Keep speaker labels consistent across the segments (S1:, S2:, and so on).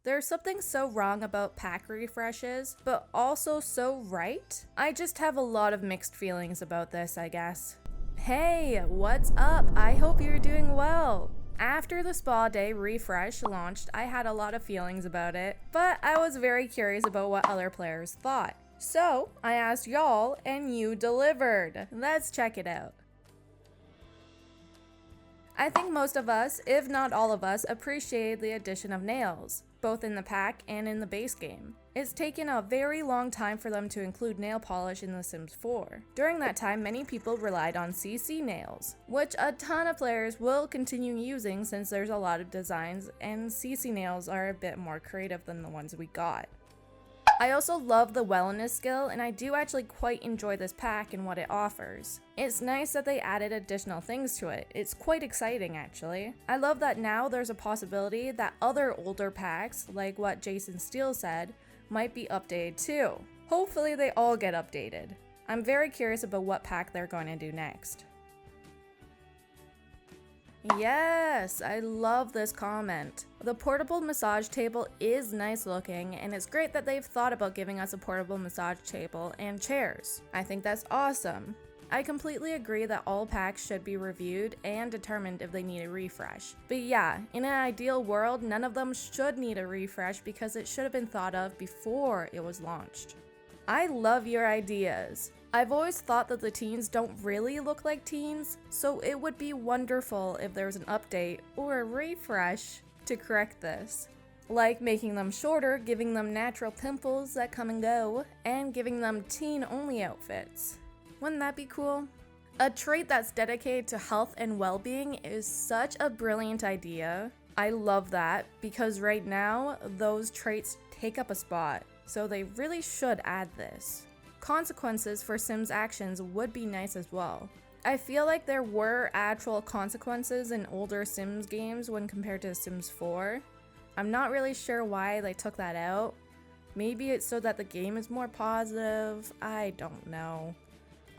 S1: There's something so wrong about pack refreshes, but also so right. I just have a lot of mixed feelings about this, I guess. Hey, what's up? I hope you're doing well. After the Spa Day refresh launched, I had a lot of feelings about it, but I was very curious about what other players thought. So, I asked y'all, and you delivered. Let's check it out. I think most of us, if not all of us, appreciate the addition of nails, both in the pack and in the base game. It's taken a very long time for them to include nail polish in The Sims 4. During that time, many people relied on CC nails, which a ton of players will continue using since there's a lot of designs, and CC nails are a bit more creative than the ones we got. I also love the wellness skill, and I do actually quite enjoy this pack and what it offers. It's nice that they added additional things to it. It's quite exciting actually. I love that now there's a possibility that other older packs, like what Jason Steele said, might be updated too. Hopefully they all get updated. I'm very curious about what pack they're going to do next. Yes, I love this comment. The portable massage table is nice looking, and it's great that they've thought about giving us a portable massage table and chairs. I think that's awesome. I completely agree that all packs should be reviewed and determined if they need a refresh. But yeah, in an ideal world, none of them should need a refresh because it should have been thought of before it was launched. I love your ideas. I've always thought that the teens don't really look like teens, so it would be wonderful if there was an update or a refresh to correct this. Like making them shorter, giving them natural pimples that come and go, and giving them teen-only outfits. Wouldn't that be cool? A trait that's dedicated to health and well-being is such a brilliant idea. I love that because right now, those traits take up a spot, so they really should add this. Consequences for Sims actions would be nice as well. I feel like there were actual consequences in older Sims games when compared to Sims 4. I'm not really sure why they took that out. Maybe it's so that the game is more positive. I don't know.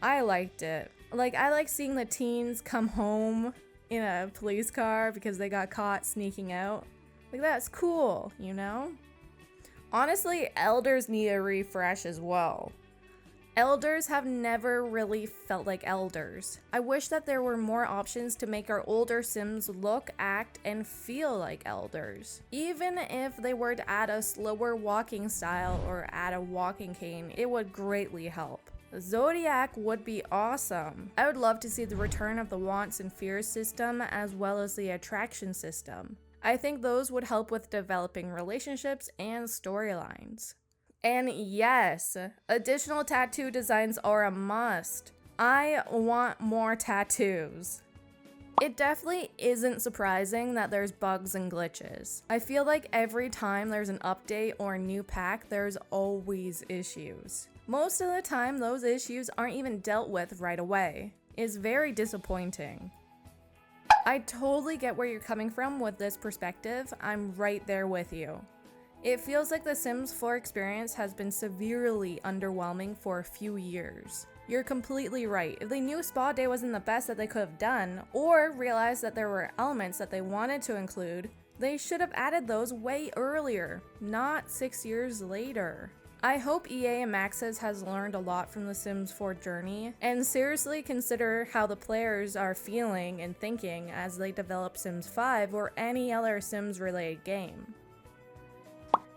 S1: I liked it. I like seeing the teens come home in a police car because they got caught sneaking out. That's cool, you know? Honestly, elders need a refresh as well. Elders have never really felt like elders. I wish that there were more options to make our older Sims look, act, and feel like elders. Even if they were to add a slower walking style or add a walking cane, it would greatly help. Zodiac would be awesome. I would love to see the return of the wants and fears system as well as the attraction system. I think those would help with developing relationships and storylines. And yes, additional tattoo designs are a must. I want more tattoos. It definitely isn't surprising that there's bugs and glitches. I feel like every time there's an update or a new pack, there's always issues. Most of the time, those issues aren't even dealt with right away. It's very disappointing. I totally get where you're coming from with this perspective. I'm right there with you. It feels like the Sims 4 experience has been severely underwhelming for a few years. You're completely right. If they knew Spa Day wasn't the best that they could have done, or realized that there were elements that they wanted to include, they should have added those way earlier, not 6 years later. I hope EA and Maxis has learned a lot from the Sims 4 journey, and seriously consider how the players are feeling and thinking as they develop Sims 5 or any other Sims-related game.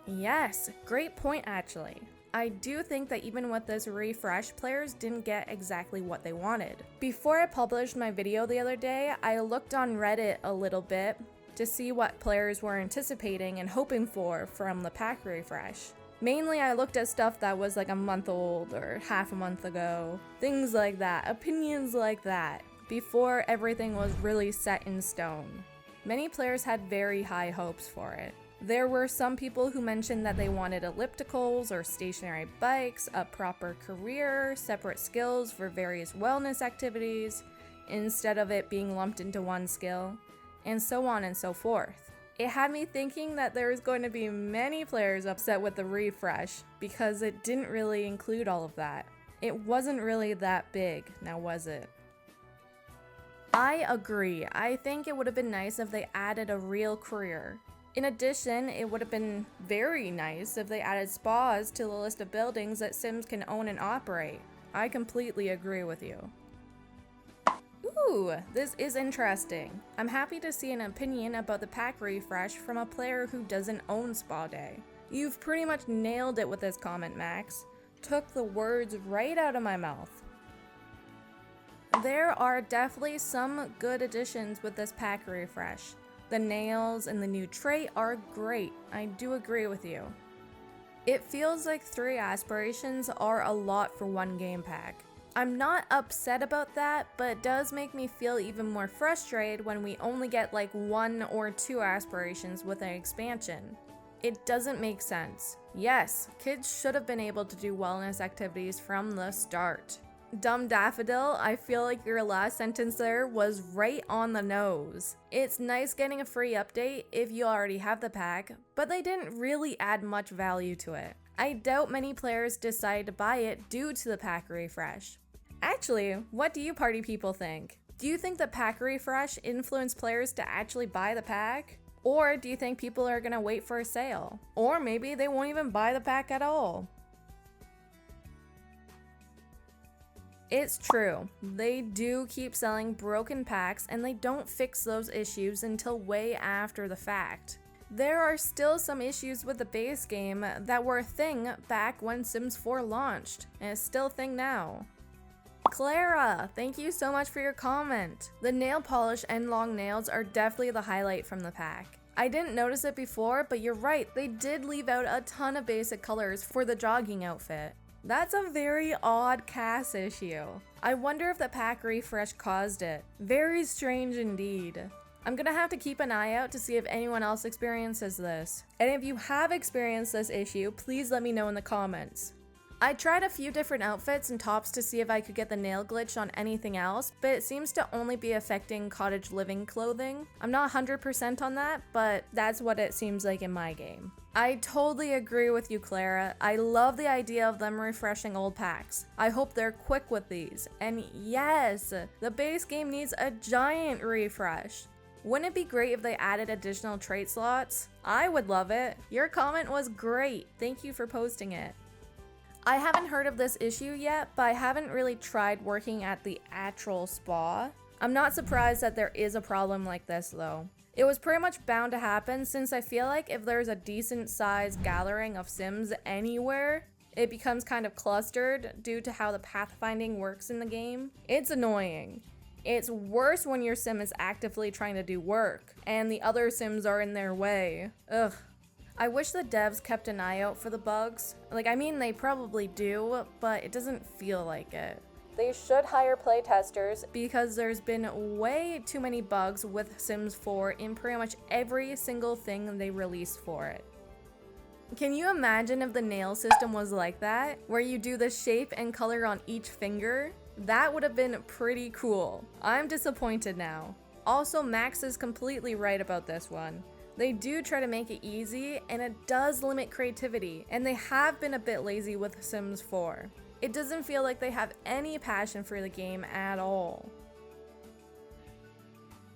S1: Yes, great point actually. I do think that even with this refresh, players didn't get exactly what they wanted. Before I published my video the other day, I looked on Reddit a little bit to see what players were anticipating and hoping for from the pack refresh. Mainly I looked at stuff that was like a month old or half a month ago, things like that, opinions like that, before everything was really set in stone. Many players had very high hopes for it. There were some people who mentioned that they wanted ellipticals or stationary bikes, a proper career, separate skills for various wellness activities, instead of it being lumped into one skill, and so on and so forth. It had me thinking that there was going to be many players upset with the refresh because it didn't really include all of that. It wasn't really that big, now was it? I agree. I think it would have been nice if they added a real career. In addition, it would have been very nice if they added spas to the list of buildings that Sims can own and operate. I completely agree with you. Ooh, this is interesting. I'm happy to see an opinion about the pack refresh from a player who doesn't own Spa Day. You've pretty much nailed it with this comment, Max. Took the words right out of my mouth. There are definitely some good additions with this pack refresh. The nails and the new trait are great. I do agree with you. It feels like 3 aspirations are a lot for one game pack. I'm not upset about that, but it does make me feel even more frustrated when we only get like 1 or 2 aspirations with an expansion. It doesn't make sense. Yes, kids should have been able to do wellness activities from the start. Dumb Daffodil, I feel like your last sentence there was right on the nose. It's nice getting a free update if you already have the pack, but they didn't really add much value to it. I doubt many players decided to buy it due to the pack refresh. Actually, what do you party people think? Do you think the pack refresh influenced players to actually buy the pack? Or do you think people are gonna wait for a sale? Or maybe they won't even buy the pack at all? It's true, they do keep selling broken packs and they don't fix those issues until way after the fact. There are still some issues with the base game that were a thing back when Sims 4 launched, and it's still a thing now. Clara, thank you so much for your comment. The nail polish and long nails are definitely the highlight from the pack. I didn't notice it before, but you're right, they did leave out a ton of basic colors for the jogging outfit. That's a very odd cast issue. I wonder if the pack refresh caused it. Very strange indeed. I'm gonna have to keep an eye out to see if anyone else experiences this. And if you have experienced this issue, please let me know in the comments. I tried a few different outfits and tops to see if I could get the nail glitch on anything else, but it seems to only be affecting cottage living clothing. I'm not 100% on that, but that's what it seems like in my game. I totally agree with you, Clara. I love the idea of them refreshing old packs. I hope they're quick with these. And yes, the base game needs a giant refresh. Wouldn't it be great if they added additional trait slots? I would love it. Your comment was great. Thank you for posting it. I haven't heard of this issue yet, but I haven't really tried working at the actual spa. I'm not surprised that there is a problem like this though. It was pretty much bound to happen since I feel like if there's a decent sized gathering of Sims anywhere, it becomes kind of clustered due to how the pathfinding works in the game. It's annoying. It's worse when your Sim is actively trying to do work and the other Sims are in their way. Ugh. I wish the devs kept an eye out for the bugs. I mean, they probably do, but it doesn't feel like it. They should hire playtesters because there's been way too many bugs with Sims 4 in pretty much every single thing they released for it. Can you imagine if the nail system was like that, where you do the shape and color on each finger? That would have been pretty cool. I'm disappointed now. Also, Max is completely right about this one. They do try to make it easy, and it does limit creativity, and they have been a bit lazy with Sims 4. It doesn't feel like they have any passion for the game at all.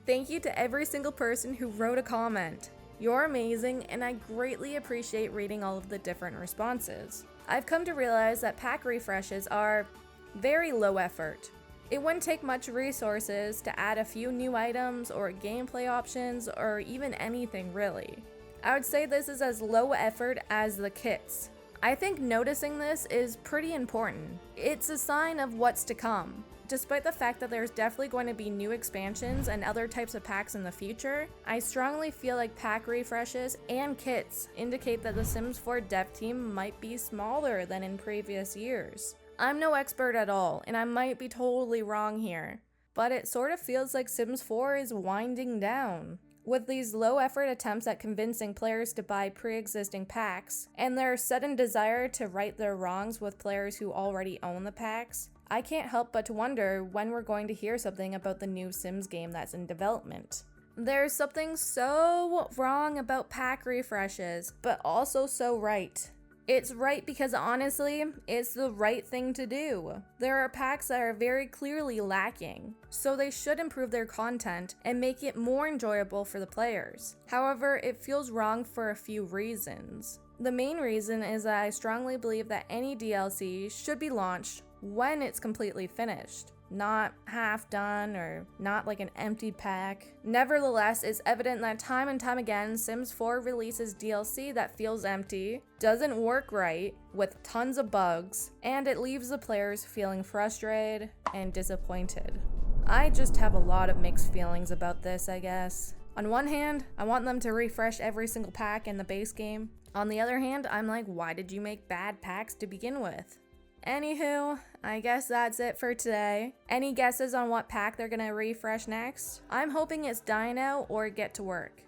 S1: Thank you to every single person who wrote a comment. You're amazing, and I greatly appreciate reading all of the different responses. I've come to realize that pack refreshes are very low effort. It wouldn't take much resources to add a few new items or gameplay options or even anything really. I would say this is as low effort as the kits. I think noticing this is pretty important. It's a sign of what's to come. Despite the fact that there's definitely going to be new expansions and other types of packs in the future, I strongly feel like pack refreshes and kits indicate that the Sims 4 dev team might be smaller than in previous years. I'm no expert at all, and I might be totally wrong here, but it sort of feels like Sims 4 is winding down. With these low-effort attempts at convincing players to buy pre-existing packs, and their sudden desire to right their wrongs with players who already own the packs, I can't help but to wonder when we're going to hear something about the new Sims game that's in development. There's something so wrong about pack refreshes, but also so right. It's right because honestly, it's the right thing to do. There are packs that are very clearly lacking, so they should improve their content and make it more enjoyable for the players. However, it feels wrong for a few reasons. The main reason is that I strongly believe that any DLC should be launched when it's completely finished, not half done or not like an empty pack. Nevertheless, it's evident that time and time again, Sims 4 releases DLC that feels empty, doesn't work right, with tons of bugs, and it leaves the players feeling frustrated and disappointed. I just have a lot of mixed feelings about this, I guess. On one hand, I want them to refresh every single pack in the base game. On the other hand, I'm like, why did you make bad packs to begin with? Anywho, I guess that's it for today. Any guesses on what pack they're gonna refresh next? I'm hoping it's Dino or Get to Work.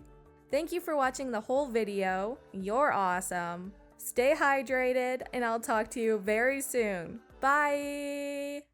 S1: Thank you for watching the whole video. You're awesome. Stay hydrated, and I'll talk to you very soon. Bye!